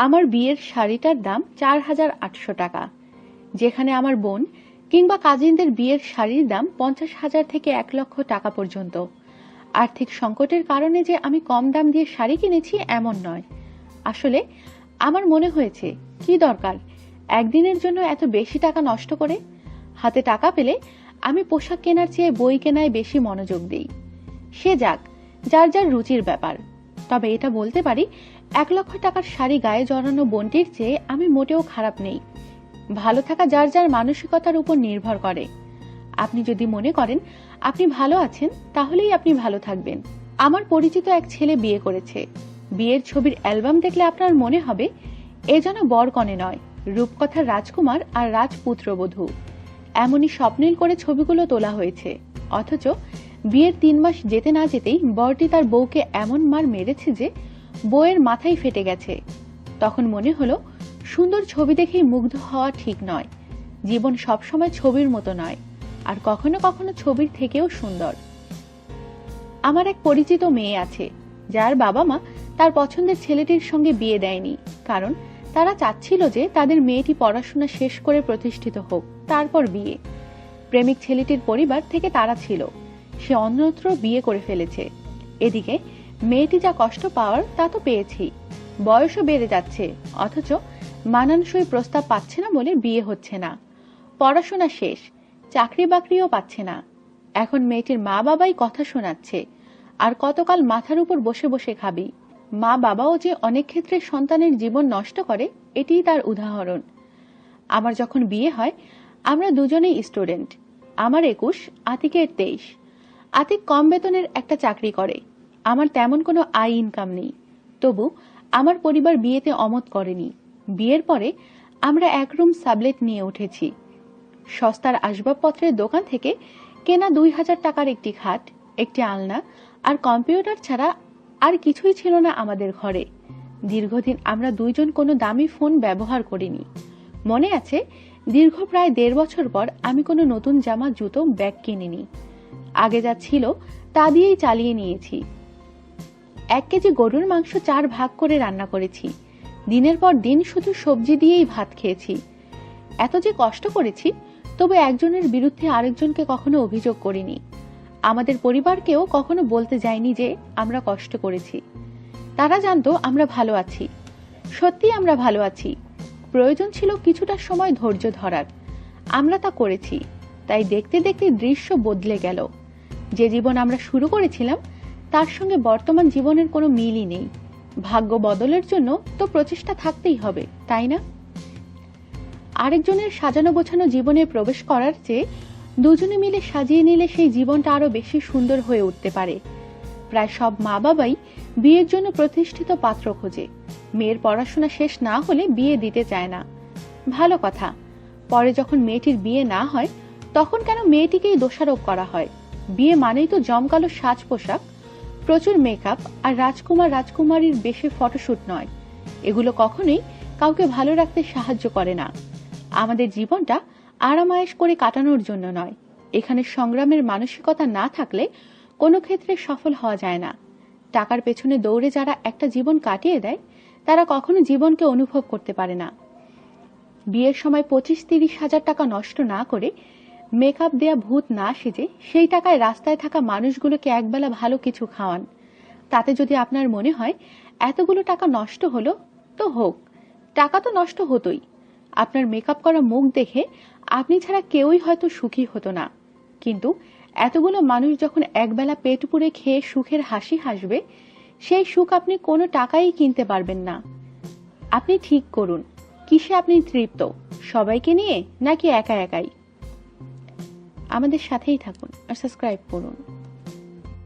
আমার বিয়ের শাড়িটার দাম 4,800 টাকা, যেখানে আমার বোন কিংবা কাজিনদের বিয়ের শাড়ির দাম 50,000 থেকে 1 লক্ষ টাকা পর্যন্ত। আর্থিক সংকটের কারণে যে আমি কম দাম দিয়ে শাড়ি কিনেছি এমন নয়। আসলে আমার মনে হয়েছে কি দরকার একদিনের জন্য এত বেশি টাকা নষ্ট করে। হাতে টাকা পেলে আমি পোশাক কেনার চেয়ে বই কেনায় বেশি মনোযোগ দিই। সে যাক, যার যার রুচির ব্যাপার। তবে এটা বলতে পারি, 1 লক্ষ টাকার শাড়ি গায়ে জড়ানো বোনটির চেয়ে আমি মোটেও খারাপ নেই। ভালো থাকা যার যার মানসিকতার উপর নির্ভর করে। আপনি যদি মনে করেন আপনি ভালো আছেন, তাহলেই আপনি ভালো থাকবেন। আমার পরিচিত এক ছেলে বিয়ে করেছে। বিয়ের ছবির অ্যালবাম দেখলে আপনার মনে হবে এ যেন বরকনে নয়, রূপকথার রাজকুমার আর রাজপুত্রবধূ। এমনই স্বপ্নিল করে ছবিগুলো তোলা হয়েছে। অথচ বিয়ের 3 মাস যেতে না যেতেই বরটি তার বউকে এমন মার মেরেছে যে বউয়ের মাথাই ফেটে গেছে। তখন মনে হলো সুন্দর ছবি দেখেই মুগ্ধ হওয়া ঠিক নয়। জীবন সবসময় ছবির মতো নয়, আর কখনো কখনো ছবির থেকেও সুন্দর। আমার এক পরিচিত মেয়ে আছে, যার বাবা মা তার পছন্দের ছেলেটির সঙ্গে বিয়ে দেয়নি, কারণ তারা চাচ্ছিল যে তাদের মেয়েটি পড়াশোনা শেষ করে প্রতিষ্ঠিত হোক, তারপর বিয়ে। প্রেমিক ছেলেটির পরিবার থেকে তারা ছিল, সে অন্যত্র বিয়ে করে ফেলেছে। এদিকে মেয়েটি যা কষ্ট পাওয়ার তা তো পেয়েছি। বয়সও বেড়ে যাচ্ছে, অথচ মানানসই প্রস্তাব পাচ্ছে না বলে বিয়ে হচ্ছে না। পড়াশোনা শেষ, চাকরি বাকরিও পাচ্ছে না। এখন মেয়েটির মা বাবাই কথা শোনাচ্ছে, আর কতকাল মাথার উপর বসে বসে খাবি। মা বাবাও যে অনেক ক্ষেত্রে সন্তানের জীবন নষ্ট করে, এটিই তার উদাহরণ। আমার যখন বিয়ে হয়, আমরা দুজনেই স্টুডেন্ট। আমার 21, আতিকের 23। আতিক কম বেতনের একটা চাকরি করে, আমার তেমন কোনো আয় ইনকাম নেই। তবু আমার পরিবার বিয়েতে অমত করেনি। বিয়ের পরে আমরা এক রুম সাবলেট নিয়ে উঠেছি। সস্তার আসবাবপত্রের দোকান থেকে কেনা 2,000 টাকার একটি খাট, একটি আলনা আর কম্পিউটার ছাড়া আর কিছুই ছিল না আমাদের ঘরে। দীর্ঘদিন আমরা দুইজন কোনো দামি ফোন ব্যবহার করিনি। মনে আছে, দীর্ঘ প্রায় 1.5 বছর পর আমি কোনো নতুন জামা, জুতো, ব্যাগ কিনিনি। আগে যা ছিল তা দিয়েই চালিয়ে নিয়েছি। 1 কেজি গরুর মাংস 4 ভাগ করে রান্না করেছি। দিনের পর দিন শুধু সবজি দিয়েই ভাত খেয়েছি। এত যে কষ্ট করেছি, তবে একজনের বিরুদ্ধে আরেকজনকে কখনো অভিযোগ করিনি। আমাদের পরিবারকেও কখনো বলতে যাইনি যে আমরা কষ্ট করেছি। তারা জানতো আমরা ভালো আছি। সত্যি আমরা ভালো আছি। প্রয়োজন ছিল কিছুটা সময় ধৈর্য ধরার। আমরা তা করেছি। তাই দেখতে দেখতে দৃশ্য বদলে গেল। যে জীবন আমরা শুরু করেছিলাম তার সঙ্গে বর্তমান জীবনের কোনো মিলই নেই। ভাগ্য বদলের জন্য তো প্রচেষ্টা থাকতেই হবে, তাই না? আরেকজনের সাজানো গোছানো জীবনে প্রবেশ করার চেয়ে দুজনে মিলে সাজিয়ে নিলে সেই জীবনটা আরো বেশি সুন্দর হয়ে উঠতে পারে। প্রায় সব মা বাবাই বিয়ের জন্য প্রতিষ্ঠিত পাত্র খোঁজে। মেয়ের পড়াশোনা শেষ না হলে বিয়ে দিতে চায় না। ভালো কথা, পরে যখন মেয়েটির বিয়ে না হয় তখন কেন মেয়েটিকেই দোষারোপ করা হয়? বিয়ে মানেই তো জমকালো সাজ পোশাক, প্রচুর মেকআপ আর রাজকুমার রাজকুমারীর বেশে ফটোশুট নয়। এগুলো কখনোই কাউকে ভালো রাখতে সাহায্য করে না। আমাদের জীবনটা আরামায়েশ করে কাটানোর জন্য নয়। এখানে সংগ্রামের মানসিকতা না থাকলে কোনো ক্ষেত্রে সফল হওয়া যায় না। টাকার পেছনে দৌড়ে যারা একটা জীবন কাটিয়ে দেয়, তারা কখনো জীবনকে অনুভব করতে পারে না। বিয়ের সময় 25-30 হাজার টাকা নষ্ট না করে, মেকআপ দেয়া ভূত না সেজে, সেই টাকায় রাস্তায় থাকা মানুষগুলোকে একবেলা ভালো কিছু খাওয়ান। তাতে যদি আপনার মনে হয় এতগুলো টাকা নষ্ট হলো, তো হোক, টাকা তো নষ্ট হতোই। আপনার মেকআপ করা মুখ দেখে আপনি ছাড়া কেউই হয়তো সুখী হতো না। কিন্তু এতগুলো মানুষ যখন একবেলা পেট পুরে খেয়ে সুখের হাসি হাসবে, সেই সুখ আপনি কোনো টাকাই কিনতে পারবেন না। আপনি ঠিক করুন, কিসে আপনি তৃপ্ত, সবাইকে নিয়ে নাকি একা একাই? আমাদের সাথেই থাকুন আর সাবস্ক্রাইব করুন।